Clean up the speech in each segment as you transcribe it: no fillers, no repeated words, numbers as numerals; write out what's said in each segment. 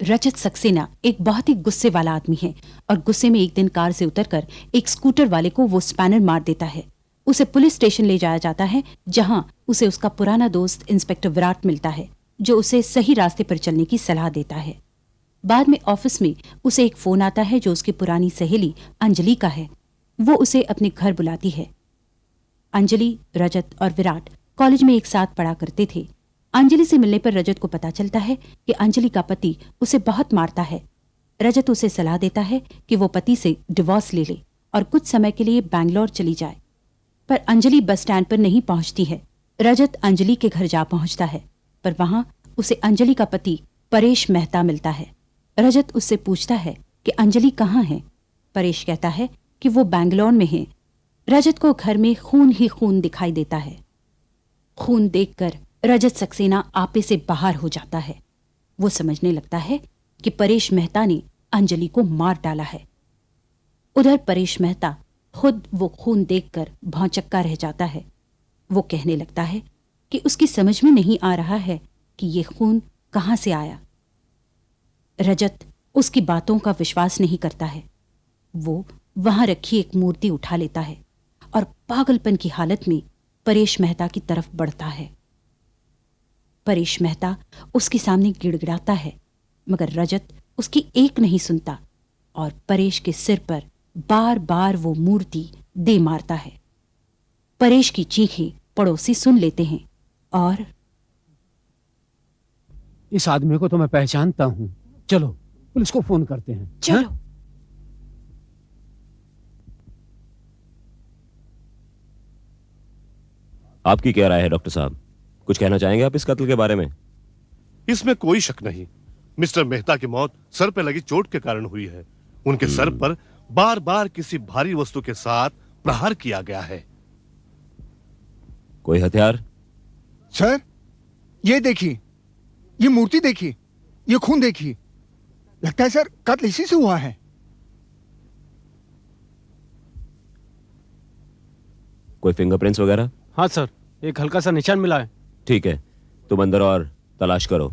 रजत सक्सेना एक बहुत ही गुस्से वाला आदमी है और गुस्से में एक दिन कार से उतरकर एक स्कूटर वाले को वो स्पैनर मार देता है। उसे पुलिस स्टेशन ले जाया जाता है, जहां उसे उसका पुराना दोस्त इंस्पेक्टर विराट मिलता है, जो उसे सही रास्ते पर चलने की सलाह देता है। बाद में ऑफिस में उसे एक फोन आता है जो उसकी पुरानी सहेली अंजलि का है। वो उसे अपने घर बुलाती है। अंजलि, रजत और विराट कॉलेज में एक साथ पढ़ा करते थे। अंजलि से मिलने पर रजत को पता चलता है कि अंजलि का पति उसे बहुत मारता है। रजत उसे सलाह देता है कि वो पति से डिवोर्स ले ले और कुछ समय के लिए बैंगलोर चली जाए, पर अंजलि बस स्टैंड पर नहीं पहुंचती है। रजत अंजलि के घर जा पहुंचता है, पर वहां उसे अंजलि का पति परेश मेहता मिलता है। रजत उससे पूछता है कि अंजलि कहाँ है। परेश कहता है कि वो बैंगलोर में है। रजत को घर में खून ही खून दिखाई देता है। खून देखकर रजत सक्सेना आपे से बाहर हो जाता है। वो समझने लगता है कि परेश मेहता ने अंजलि को मार डाला है। उधर परेश मेहता खुद वो खून देखकर भौंचक्का रह जाता है। वो कहने लगता है कि उसकी समझ में नहीं आ रहा है कि ये खून कहां से आया। रजत उसकी बातों का विश्वास नहीं करता है। वो वहां रखी एक मूर्ति उठा लेता है और पागलपन की हालत में परेश मेहता की तरफ बढ़ता है। परेश मेहता उसके सामने गिड़गिड़ाता है, मगर रजत उसकी एक नहीं सुनता और परेश के सिर पर बार बार वो मूर्ति दे मारता है। परेश की चीखें पड़ोसी सुन लेते हैं और इस आदमी को तो मैं पहचानता हूं। चलो पुलिस को फोन करते हैं। चलो। आपकी क्या राय है डॉक्टर साहब? कुछ कहना चाहेंगे आप इस कत्ल के बारे में? इसमें कोई शक नहीं, मिस्टर मेहता की मौत सर पे लगी चोट के कारण हुई है। उनके सर पर बार बार किसी भारी वस्तु के साथ प्रहार किया गया है। कोई हथियार? सर, ये देखिए, ये मूर्ति देखिए, ये खून देखिए। लगता है सर कत्ल इसी से हुआ है। कोई फिंगरप्रिंट्स वगैरह? हाँ सर, एक हल्का सा निशान मिला है। ठीक है, तुम अंदर और तलाश करो।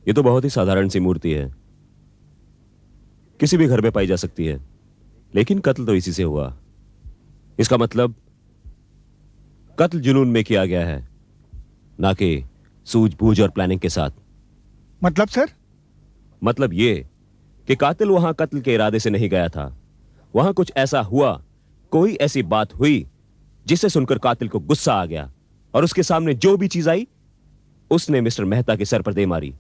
ये तो बहुत ही साधारण सी मूर्ति है, किसी भी घर में पाई जा सकती है, लेकिन कत्ल तो इसी से हुआ। इसका मतलब कत्ल जुनून में किया गया है, ना कि सूझबूझ और प्लानिंग के साथ। मतलब सर? मतलब ये कि कातिल वहां कत्ल के इरादे से नहीं गया था। वहां कुछ ऐसा हुआ, कोई ऐसी बात हुई जिसे सुनकर कातिल को गुस्सा आ गया और उसके सामने जो भी चीज आई उसने मिस्टर मेहता के सर पर दे मारी।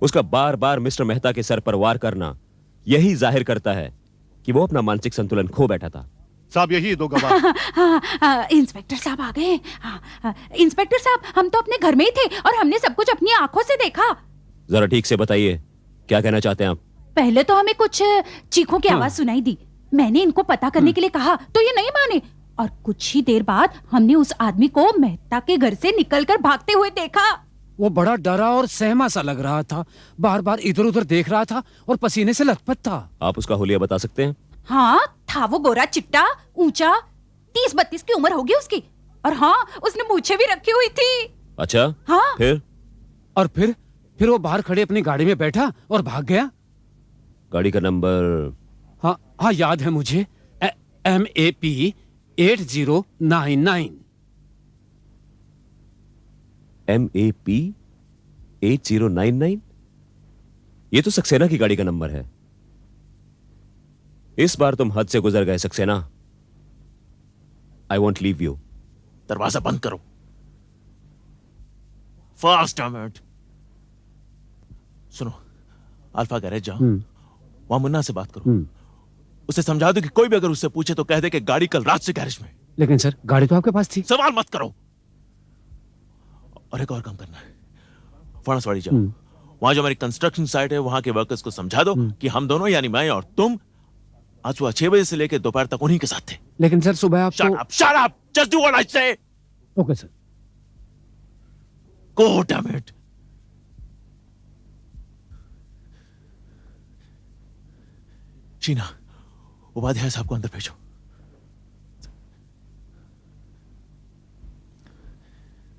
उसका बार बार मिस्टर मेहता के सर पर वार करना यही जाहिर करता है कि वो अपना मानसिक संतुलन खो बैठा था। साहब, यही दो गवाह। इंस्पेक्टर साहब आ गए। इंस्पेक्टर साहब, हम तो अपने घर में ही थे और हमने सब कुछ अपनी आंखों से देखा। जरा ठीक से बताइए, क्या कहना चाहते हैं आप? पहले तो हमें कुछ चीखों की आवाज सुनाई दी। मैंने इनको पता करने के लिए कहा तो ये नहीं माने, और कुछ ही देर बाद हमने उस आदमी को मेहता के घर से निकलकर भागते हुए देखा। वो बड़ा डरा और सहमा सा लग रहा था, बार बार इधर उधर देख रहा था और पसीने से लथपथ था। आप उसका हुलिया बता सकते हैं? हाँ, था वो गोरा चिट्टा, ऊंचा, 30-32 की उम्र होगी उसकी, और हाँ, उसने मूछें भी रखी हुई थी। अच्छा, हाँ। फिर? और फिर वो बाहर खड़े अपनी गाड़ी में बैठा और भाग गया। गाड़ी का नंबर? हाँ याद है मुझे, MAP 8099। MAP 8099? ये तो सक्सेना की गाड़ी का नंबर है। इस बार तुम हद से गुजर गए Saxena. I want leave you. दरवाजा बंद करो। Fast dam. सुनो, अल्फा गैरेज जाओ, वहां मुन्ना से बात करो। उसे समझा दो कि कोई भी अगर उससे पूछे तो कह दे कि गाड़ी कल रात से गैरेज में। लेकिन सर, गाड़ी तो आपके पास थी। सवाल मत करो। और एक और काम करना है, फणसवाड़ी जाओ, वहां जो हमारी कंस्ट्रक्शन साइट है वहां के वर्कर्स को समझा दो कि हम दोनों यानी मैं और तुम आज सुबह 6 बजे से लेकर दोपहर तक उन्हीं के साथ थे। लेकिन सर सुबह आप Shut up! Just do what I say! Okay sir. Go, damn it! Sheena, Upadhyay साहब को अंदर भेजो।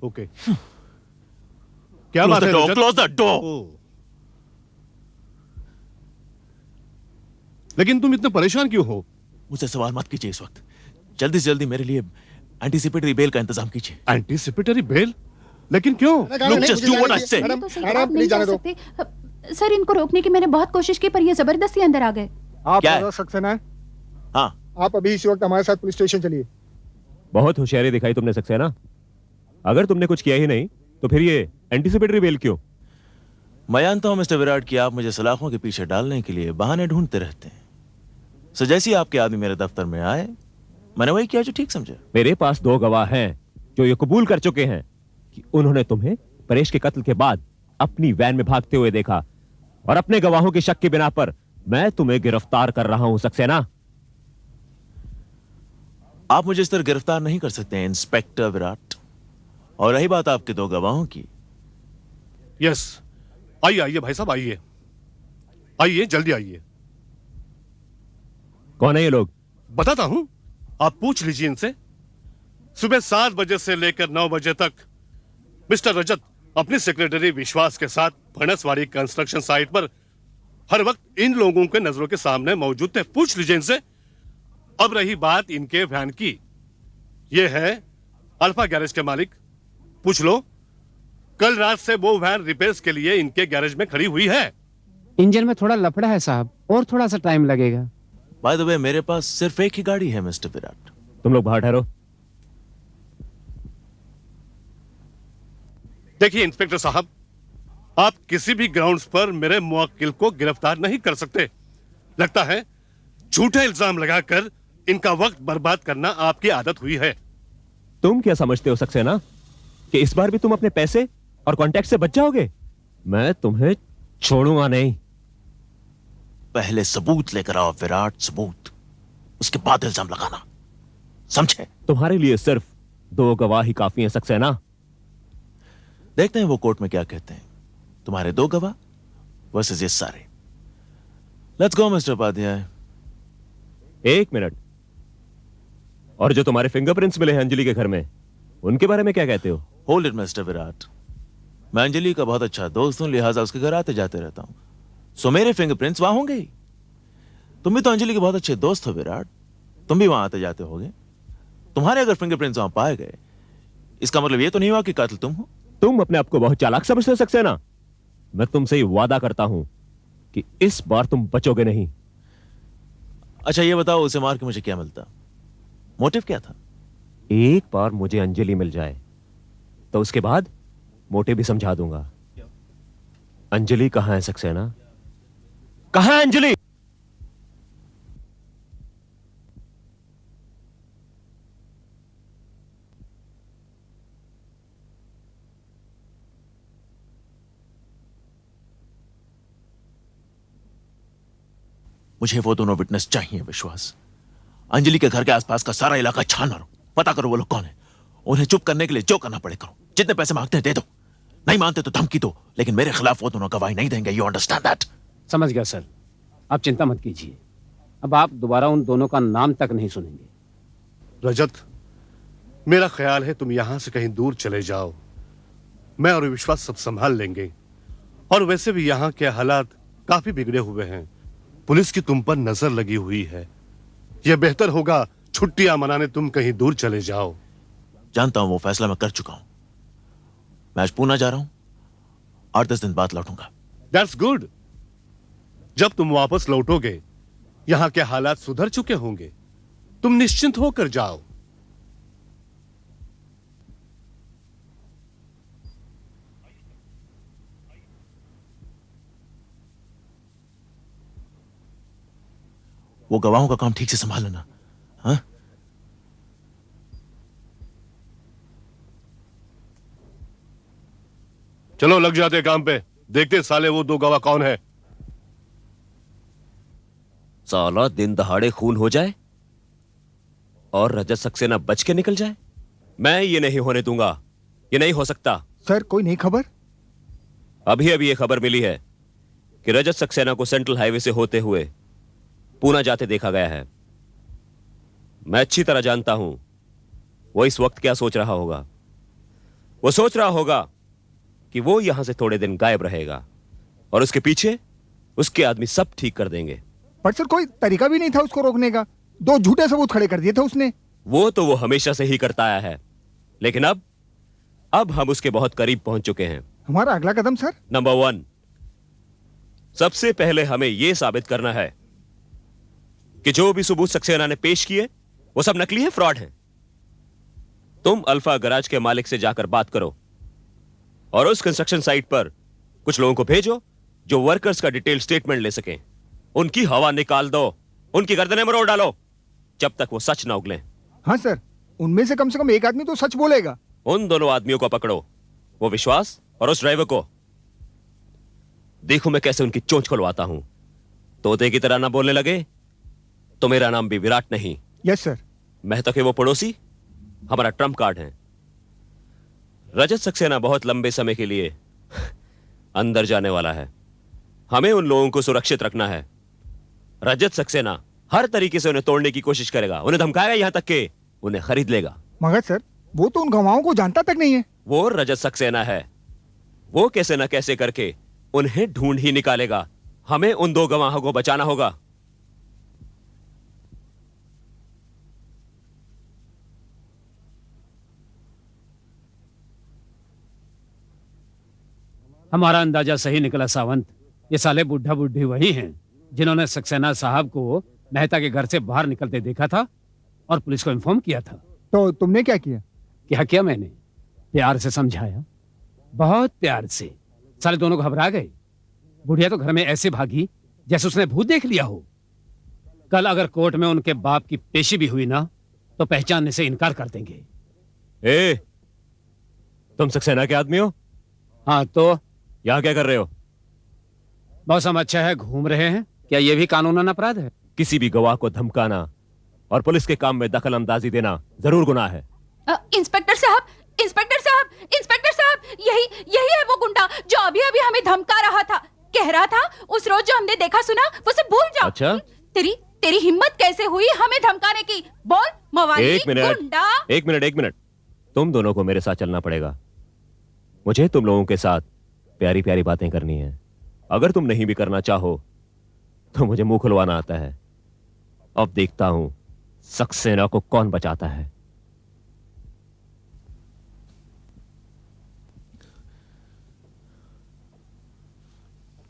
ओके। क्या Close बात the है door, Rajat? close the door. ओ। लेकिन तुम इतने परेशान क्यों हो? मुझसे सवाल मत कीजिए इस वक्त। जल्दी से जल्दी मेरे लिए एंटिसिपेटरी बेल का इंतजाम कीजिए। Anticipatory bail? लेकिन क्यों? Look, just do what I say. Madam, तो सही, मैडम, आप नहीं प्लीज जा जाने दो। सकते। सर, इनको रोकने की मैंने बहुत कोशिश की पर ये जबरदस्ती अंदर आ गए। आप क्या है? रजत सक्सेना है? हाँ, आप अभी इसी वक्त हमारे साथ पुलिस स्टेशन चलिए। बहुत होशियारी दिखाई तुमने सक्सेना। अगर तुमने कुछ किया ही नहीं तो फिर ये एंटीसिपेटरी बेल क्यों? मैं जानता हूं मिस्टर विराट कि आप मुझे सलाखों के पीछे डालने के लिए बहाने ढूंढते रहते हैं। सो जैसे ही आपके आदमी मेरे दफ्तर में आए, मैंने वही किया जो ठीक समझा। मेरे पास 2 गवाह हैं जो ये कबूल कर चुके हैं कि उन्होंने तुम्हें परेश के कत्ल के बाद अपनी वैन में भागते हुए देखा, और अपने गवाहों की शक की बिना पर मैं तुम्हें गिरफ्तार कर रहा हूं सक्सेना। आप मुझे इस तरह गिरफ्तार नहीं कर सकते हैं इंस्पेक्टर विराट। और रही बात आपके 2 गवाहों की, यस, आइए आइए भाई साहब, आइए आइए, जल्दी आइए। कौन है ये लोग? बताता हूं, आप पूछ लीजिए इनसे। सुबह 7 बजे से लेकर 9 बजे तक मिस्टर रजत अपनी सेक्रेटरी विश्वास के साथ फणसवाड़ी कंस्ट्रक्शन साइट पर हर वक्त इन लोगों के नजरों के सामने मौजूद थे। पूछ लीजिए इनसे। अब रही बात इनके वैन की, ये है अल्फा गैरेज के मालिक, पूछ लो। कल रात से वो वैन रिपेयर्स के लिए इनके गैरेज में खड़ी हुई है। इंजन में थोड़ा लफड़ा है साहब, और थोड़ा सा टाइम लगेगा। बाय द वे मेरे पास सिर्फ एक ही गाड़ी है मिस्टर विराट। तुम लोग बाहर ठहरो। देखिए इंस्पेक्टर साहब, आप किसी भी ग्राउंड्स पर मेरे मुवक्किल को गिरफ्तार नहीं कर सकते। लगता है झूठे इल्जाम लगाकर इनका वक्त बर्बाद करना आपकी आदत हुई है। तुम क्या समझते हो सक्सेना कि इस बार भी तुम अपने पैसे और कॉन्टैक्ट से बच जाओगे? मैं तुम्हें छोड़ूंगा नहीं। पहले सबूत लेकर आओ विराट, सबूत, उसके बाद इल्जाम लगाना, समझे? तुम्हारे लिए सिर्फ 2 गवाह ही काफी हैं सक्सेना। देखते हैं वो कोर्ट में क्या कहते हैं। तुम्हारे 2 गवाह वर्सेस ये सारे। Let's go mister Upadhyay. 1 minute. और जो तुम्हारे फिंगरप्रिंट्स मिले हैं अंजलि के घर में, उनके बारे में क्या कहते हो? Hold it mister Virat. मैं अंजलि का बहुत अच्छा दोस्त हूं, लिहाजा उसके घर आते जाते रहता हूं, सो मेरे फिंगरप्रिंट्स वहां होंगे ही। तुम भी तो अंजलि के बहुत अच्छे दोस्त हो विराट, तुम भी वहां आते जाते होगे। तुम्हारे अगर फिंगरप्रिंट्स वहां पाए गए, इसका मतलब ये तो नहीं हुआ कि कातिल तुम हो। तुम अपने आप को बहुत चालाक समझते हो सक्सेना। मैं तुमसे ही वादा करता हूं कि इस बार तुम बचोगे नहीं। अच्छा ये बताओ, उसे मार के मुझे क्या मिलता? मोटिव क्या था? एक बार मुझे अंजलि मिल जाए तो उसके बाद मोटे भी समझा दूंगा। अंजलि कहां है सक्सेना? कहां है अंजलि? मुझे वो दोनों विटनेस चाहिए विश्वास। अंजलि के घर के आसपास का सारा इलाका छान मारो, पता करो वो लोग कौन है। उन्हें चुप करने के लिए जो करना पड़े करो। जितने पैसे मांगते हैं दे दो, नहीं मानते तो धमकी दो, लेकिन मेरे खिलाफ वो दोनों गवाही नहीं देंगे। You understand that? समझ गया सर, आप चिंता मत कीजिए। अब आप दोबारा उन दोनों का नाम तक नहीं सुनेंगे। रजत, मेरा ख्याल है तुम यहां से कहीं दूर चले जाओ। मैं और विश्वास सब संभाल लेंगे। और वैसे भी यहां के हालात काफी बिगड़े हुए हैं। पुलिस की तुम पर नजर लगी हुई है। यह बेहतर होगा छुट्टियां मनाने तुम कहीं दूर चले जाओ। जानता हूं वो फैसला मैं कर चुका हूं। मैं आज पूना जा रहा हूं, 8-10 दिन बाद लौटूंगा। That's good. जब तुम वापस लौटोगे यहां के हालात सुधर चुके होंगे। तुम निश्चिंत होकर जाओ। वो गवाहों का काम ठीक से संभाल लेना। हाँ? चलो लग जाते काम पे। देखते साले वो 2 गवाह कौन है। साला दिन दहाड़े खून हो जाए और रजत सक्सेना बच के निकल जाए। मैं ये नहीं होने दूंगा। ये नहीं हो सकता। सर, कोई नई खबर? अभी अभी ये खबर मिली है कि रजत सक्सेना को सेंट्रल हाईवे से होते हुए पूना जाते देखा गया है। मैं अच्छी तरह जानता हूं वो इस वक्त क्या सोच रहा होगा। वो सोच रहा होगा कि वो यहां से थोड़े दिन गायब रहेगा और उसके पीछे उसके आदमी सब ठीक कर देंगे। पर सर कोई तरीका भी नहीं था उसको रोकने का, 2 झूठे सबूत खड़े कर दिए थे उसने। वो तो वो हमेशा से ही करता आया है, लेकिन अब हम उसके बहुत करीब पहुंच चुके हैं। हमारा अगला कदम सर? नंबर 1, सबसे पहले हमें यह साबित करना है कि जो भी सबूत सक्सेना ने पेश किए वो सब नकली है, फ्रॉड है। तुम अल्फा गराज के मालिक से जाकर बात करो और उस कंस्ट्रक्शन साइट पर कुछ लोगों को भेजो जो वर्कर्स का डिटेल स्टेटमेंट ले सकें। उनकी हवा निकाल दो, उनकी गर्दनें मरोड़ डालो जब तक वो सच ना उगलें। हाँ सर, उनमें से कम एक आदमी तो सच बोलेगा। उन दोनों आदमियों को पकड़ो, वो विश्वास और उस ड्राइवर को। देखो मैं कैसे उनकी चोंच खुलवाता हूं। तोते की तरह ना बोलने लगे तो मेरा नाम भी विराट नहीं। Yes sir. मेहता के वो पड़ोसी हमारा ट्रम्प कार्ड है। रजत सक्सेना बहुत लंबे समय के लिए अंदर जाने वाला है। हमें उन लोगों को सुरक्षित रखना है। रजत सक्सेना हर तरीके से उन्हें तोड़ने की कोशिश करेगा, उन्हें धमकाएगा, यहां तक कि उन्हें खरीद लेगा। मगर सर वो तो उन गवाहों को जानता तक नहीं है। वो रजत सक्सेना है, वो कैसे ना कैसे करके उन्हें ढूंढ ही निकालेगा। हमें उन 2 गवाहों को बचाना होगा। हमारा अंदाजा सही निकला सावंत। ये साले बुढ़ा बुढ़ी वही हैं जिन्होंने सक्सेना साहब को मेहता के घर से बाहर निकलते देखा था और पुलिस को इन्फॉर्म किया था। तो तुमने क्या किया? क्या किया मैंने? प्यार से समझाया, बहुत प्यार से। साले दोनों घबरा गए। बुढ़िया तो घर में ऐसे भागी जैसे उसने भूत देख लिया हो। कल अगर कोर्ट में उनके बाप की पेशी भी हुई ना तो पहचानने से इनकार कर देंगे। ए, तुम सक्सेना के आदमी हो? हाँ तो यहां क्या कर रहे हो? मौसम अच्छा है, घूम रहे हैं। क्या ये भी कानूनन अपराध है? किसी भी गवाह को धमकाना और पुलिस के काम में दखल अंदाजी देना जरूर गुनाह है। इंस्पेक्टर साहब, इंस्पेक्टर साहब, इंस्पेक्टर साहब, यही है वो गुंडा जो अभी अभी हमें धमका रहा था। कह रहा था उस रोज जो हमने देखा सुना वो सब भूल जाओ। अच्छा? तेरी हिम्मत कैसे हुई हमें धमकाने की? बोल मवाली, गुंडा। एक मिनट। तुम दोनों को मेरे साथ चलना पड़ेगा। मुझे तुम लोगों के साथ प्यारी प्यारी बातें करनी है। अगर तुम नहीं भी करना चाहो तो मुझे मुंह खुलवाना आता है। अब देखता हूं सक्सेना को कौन बचाता है।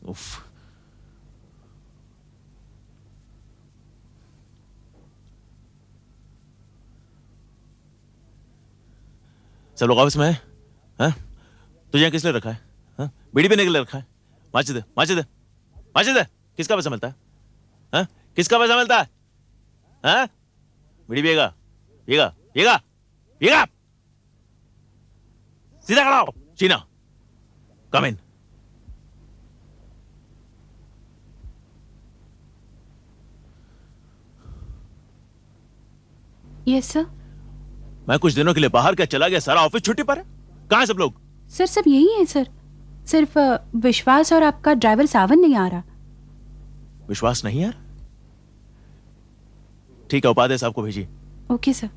उफ। सब लोग ऑफिस में है? हाँ? तुझे यहाँ किस लिए रखा है? हाँ? बीड़ी पीने के लिए रखा है? माचिद दे। किसका पैसा मिलता है? हाँ? किसका पैसा मिलता है? हाँ? बीड़ी पिएगा? सीधा खड़ा हो। चीना, कम इन। Yes sir. मैं कुछ दिनों के लिए बाहर क्या चला गया, सारा ऑफिस छुट्टी पर है। कहाँ है सब लोग? सर सब यही है सर। सिर्फ विश्वास और आपका ड्राइवर सावन नहीं आ रहा। विश्वास नहीं यार? ठीक है, उपाध्याय साहब को भेजिए। Okay sir.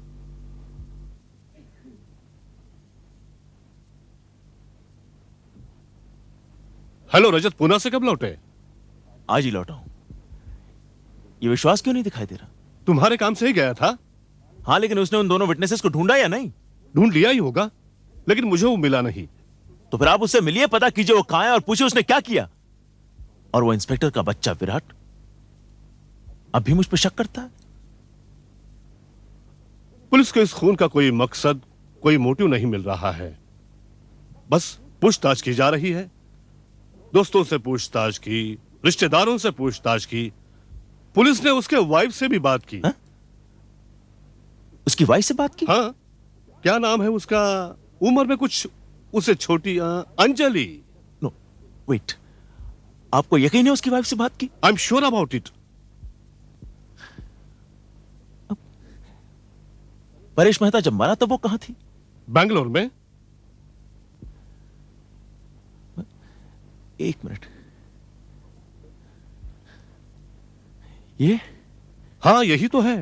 हेलो रजत, पूना से कब लौटे? आज ही लौटा हूं। ये विश्वास क्यों नहीं दिखाई दे रहा? तुम्हारे काम से ही गया था। हाँ, लेकिन उसने उन दोनों विटनेसेस को ढूंढा या नहीं? ढूंढ लिया ही होगा, लेकिन मुझे वो मिला नहीं। तो फिर आप उससे मिलिए, पता कीजिए वो कहां है और पूछिए उसने क्या किया। और वो इंस्पेक्टर का बच्चा विराट अब भी मुझ पर शक करता है। पुलिस को इस खून का कोई मकसद, कोई मोटिव नहीं मिल रहा है। बस पूछताछ की जा रही है। दोस्तों से पूछताछ की, रिश्तेदारों से पूछताछ की, पुलिस ने उसके वाइफ से भी बात की। हा? उसकी वाइफ से बात की? हाँ, क्या नाम है उसका? उम्र में कुछ उससे छोटी, अंजलि। नो वेट, आपको यकीन है उसकी वाइफ से बात की? I am sure about it. Paresh Mehta जब मरा तब वो कहां थी? बैंगलोर में। एक मिनट, ये? हाँ, यही तो है।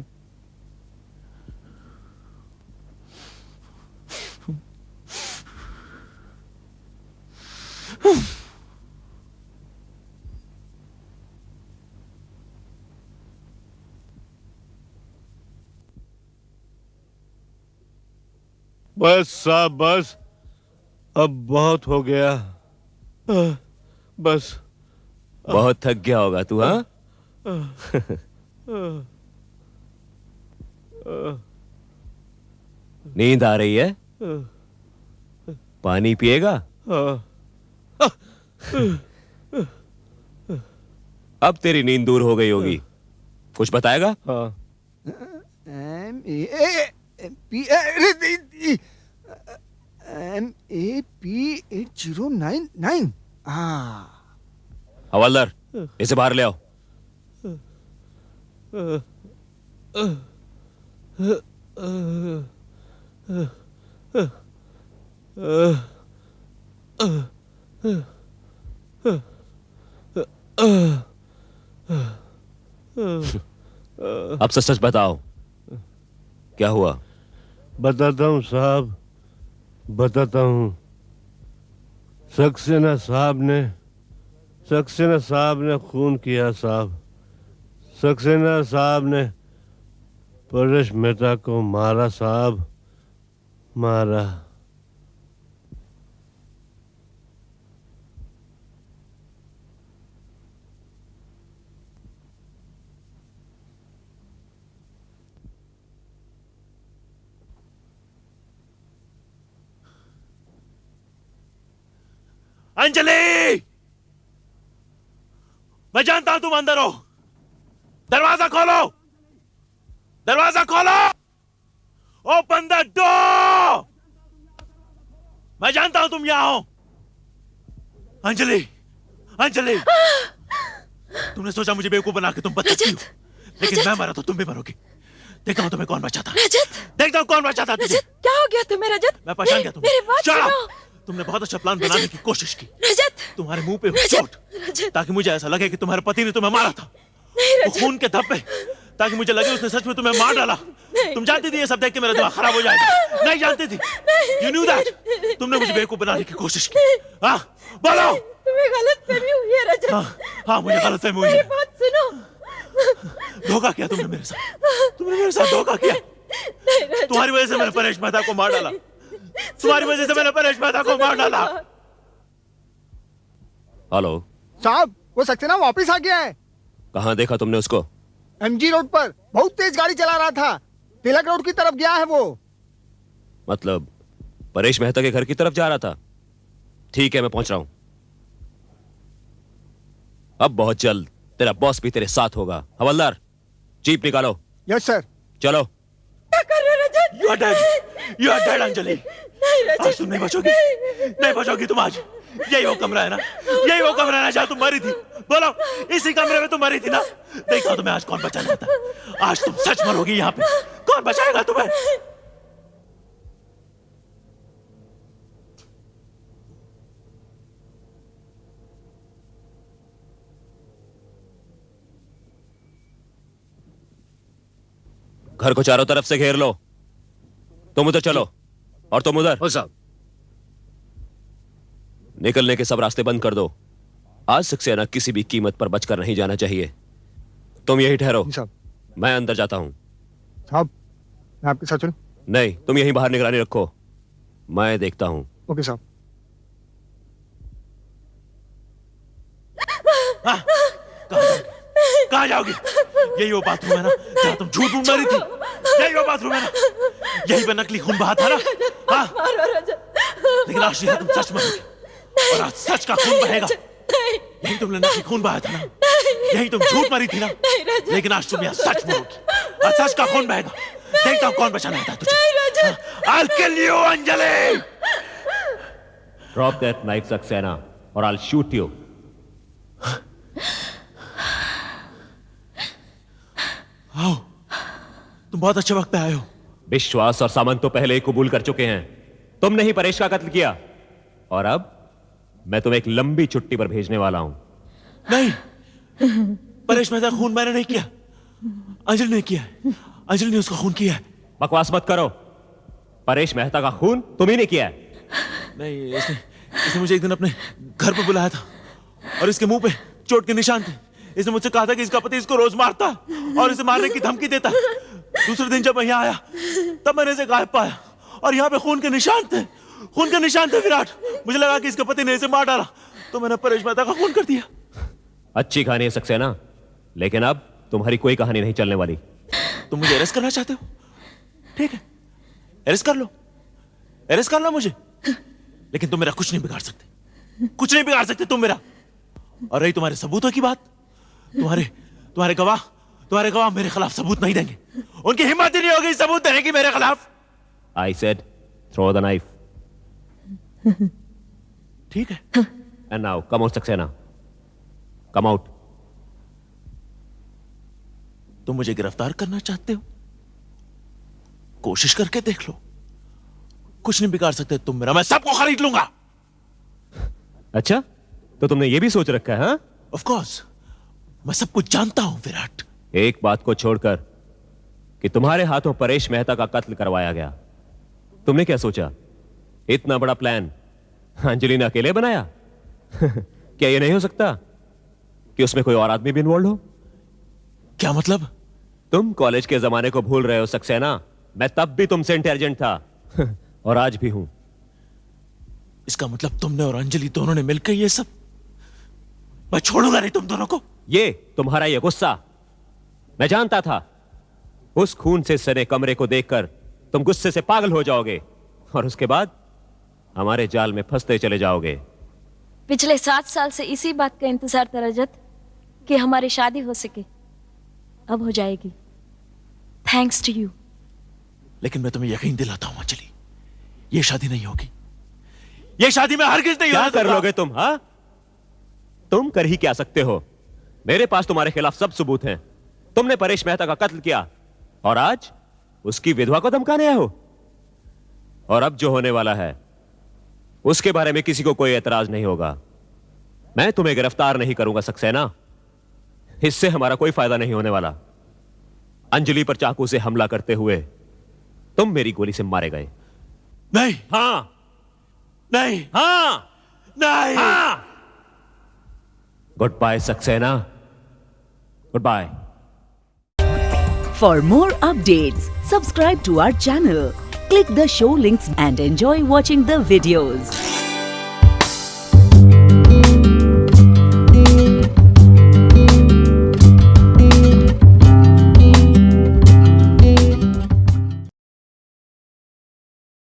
बस साहब बस, अब बहुत हो गया। बस बहुत थक गया होगा तू, हाँ? नींद आ रही है? पानी पिएगा? अब तेरी नींद दूर हो गई होगी। कुछ बताएगा? MAP8099। हाँ, हवलदार, इसे बाहर ले आओ। अब सच बताओ, क्या हुआ? बताता हूँ साहब, बताता हूँ। सक्सेना साहब ने खून किया साहब। सक्सेना साहब ने परेश मेहता को मारा साहब, मारा। अंजलि, मैं जानता हूं तुम अंदर हो। दरवाजा खोलो, दरवाजा खोलो। Open the door. मैं जानता हूं तुम यहां हो। अंजलि, अंजलि, तुमने सोचा मुझे बेवकूफ बना के तुम बच सकती हो, लेकिन मैं मरा तो तुम भी मरोगी। देखता हूं तुम्हें कौन बचाता। रजत, देखता हूं कौन बचाता तुझे। रजत, क्या हो गया तुम्हें रजत? मैं पहचान गया तुम्हें। मेरी बात Shut up! सुनो। तुमने बहुत अच्छा प्लान बनाने की कोशिश की। रजत, तुम्हारे मुंह पे हो रजत, चोट, रजत। ताकि मुझे ऐसा लगे कि तुम्हारे पति ने तुम्हें मारा था। नहीं वो रजत, खून के धब्बे, ताकि मुझे लगे उसने सच में तुम्हें मार डाला। नहीं। तुम जानती थी ये सब देख के मेरा दिमाग खराब हो जाएगा। नहीं जानती थी। You knew that. तुमने मुझे बेवकूफ बनाने की कोशिश की। हाँ, बोलो। तुम्हें गलतफहमी हुई है रजत। हाँ, मुझे गलतफहमी हुई मेरी है। बात सुनो। धोखा किया तुमने मेरे साथ। तुमने मेरे साथ धोखा किया। नहीं रजत, तुम्हारी वजह से मैंने परेश मेहता को मार डाला। तुम्हारी वजह से मैंने परेश मेहता को मार डाला। हेलो साहब, वो सक्सेना वापस आ गया है। कहाँ देखा तुमने उसको? MG रोड पर बहुत तेज गाड़ी चला रहा था। तिलक रोड की तरफ गया है वो। मतलब परेश मेहता के घर की तरफ जा रहा था? ठीक है, मैं पहुंच रहा हूं। अब बहुत जल्द तेरा बॉस भी तेरे साथ होगा। हवलदार, जीप निकालो। Yes sir. चलो। क्या कर रहे हो रजत? You are dead. You are dead, Anjali. नहीं रजत, आज तुम नहीं बचोगी। नहीं बचोगी तुम आज। यही वो कमरा है ना, यही वो कमरा है ना जहाँ तुम मरी थी। बोलो, इसी कमरे में तुम मरी थी ना। देखा तुम्हें आज कौन बचाने आता है। आज तुम सच मरोगी यहाँ पे। कौन बचाएगा तुम्हें? घर को चारों तरफ से घेर लो। तुम उधर चलो और तुम उधर। हो साहब। निकलने के सब रास्ते बंद कर दो। आज सक्सेना किसी भी कीमत पर बचकर नहीं जाना चाहिए। तुम यही ठहरो, जी साहब। मैं अंदर जाता हूं। साहब, मैं आपके साथ चलूं? नहीं, तुम यहीं बाहर निगरानी रखो, मैं देखता हूं। ओके साहब। कहाँ जाओगी? यही वो बाथरूम है ना जहाँ तुम झूठ मूठ मरी थी। यही वो बाथरूम है ना, यही पे नकली खून बहा था ना। हाँ, मारो रजत। लेकिन आज यहाँ तुम सच मरोगी और आज सच का खून बहेगा। यही तुमने नकली खून बहाया था ना, यही तुम झूठ मरी थी ना, लेकिन आज तुम यहाँ सच मरोगी और सच का खून बहेगा। देखता हूँ कौन बचाना आता है तुझे। I'll kill you, Anjali. Drop that knife, Saxena, or I'll shoot you. आओ, तुम बहुत अच्छे वक्त पे आए हो। विश्वास और सामंत तो पहले ही कबूल कर चुके हैं। तुमने ही परेश का कत्ल किया और अब मैं तुम्हें एक लंबी छुट्टी पर भेजने वाला हूं। नहीं, परेश मेहता खून मैंने नहीं किया, अंजलि ने किया है। अंजलि ने उसका खून किया है। बकवास मत करो। परेश मेहता का खून तुम ही ने किया है। नहीं, इसने मुझे एक दिन अपने घर पर बुलाया था और इसके मुंह पे चोट के निशान थे। इसने मुझसे कहा था कि इसका पति इसको रोज मारता और इसे मारने की धमकी देता। दूसरे दिन जब मैं यहाँ आया तब मैंने इसे गायब पाया और यहाँ पे खून के निशान थे, खून के निशान थे विराट। मुझे लगा कि इसके पति ने इसे मार डाला, तो मैंने परेश मेहता का खून कर दिया। अच्छी कहानी है सक्सेना, लेकिन अब तुम्हारी कोई कहानी नहीं चलने वाली। तुम मुझे अरेस्ट करना चाहते हो? ठीक है, अरेस्ट कर लो, अरेस्ट कर लो मुझे, लेकिन तुम मेरा कुछ नहीं बिगाड़ सकते, कुछ नहीं बिगाड़ सकते तुम मेरा। और रही तुम्हारे सबूतों की बात, तुम्हारे गवाह मेरे खिलाफ सबूत नहीं देंगे, उनकी हिम्मत ही नहीं होगी सबूत देने की मेरे खिलाफ। I said throw the knife. ठीक है, and now come out Saxena, come out. तुम मुझे गिरफ्तार करना चाहते हो? कोशिश करके देख लो, कुछ नहीं बिगाड़ सकते तुम मेरा, मैं सबको खरीद लूंगा। अच्छा, तो तुमने ये भी सोच रखा है? हाँ, ऑफ कोर्स, मैं सब कुछ जानता हूं विराट। एक बात को छोड़कर कि तुम्हारे हाथों परेश मेहता का कत्ल करवाया गया, तुमने क्या सोचा? इतना बड़ा प्लान अंजलि ने अकेले बनाया? क्या ये नहीं हो सकता कि उसमें कोई और आदमी भी इन्वॉल्व हो? क्या मतलब? तुम कॉलेज के जमाने को भूल रहे हो सक्सेना। मैं तब भी तुमसे इंटेलिजेंट था और आज भी हूं। इसका मतलब तुमने और अंजलि दोनों ने मिलकर ये सब? मैं छोड़ूंगा नहीं तुम दोनों को। ये तुम्हारा ये गुस्सा, मैं जानता था उस खून से सने कमरे को देखकर तुम गुस्से से पागल हो जाओगे और उसके बाद हमारे जाल में फंसते चले जाओगे। पिछले 7 साल से इसी बात का इंतजार था रजत, कि हमारी शादी हो सके। अब हो जाएगी, थैंक्स टू यू। लेकिन मैं तुम्हें यकीन दिलाता हूं अंजलि, ये शादी नहीं होगी, ये शादी में हरगिज नहीं क्या होने कर दूंगा। लोगे तुम? हाँ, तुम कर ही क्या सकते हो? मेरे पास तुम्हारे खिलाफ सब सबूत हैं। तुमने परेश मेहता का कत्ल किया और आज उसकी विधवा को धमकाने आए हो। और अब जो होने वाला है उसके बारे में किसी को कोई एतराज नहीं होगा। मैं तुम्हें गिरफ्तार नहीं करूंगा सक्सेना, इससे हमारा कोई फायदा नहीं होने वाला। अंजलि पर चाकू से हमला करते हुए तुम मेरी गोली से मारे गए। नहीं, हां, नहीं, हां, नहीं, हां। Goodbye Saxena, goodbye. For more updates, subscribe to our channel, click the show links and enjoy watching the videos.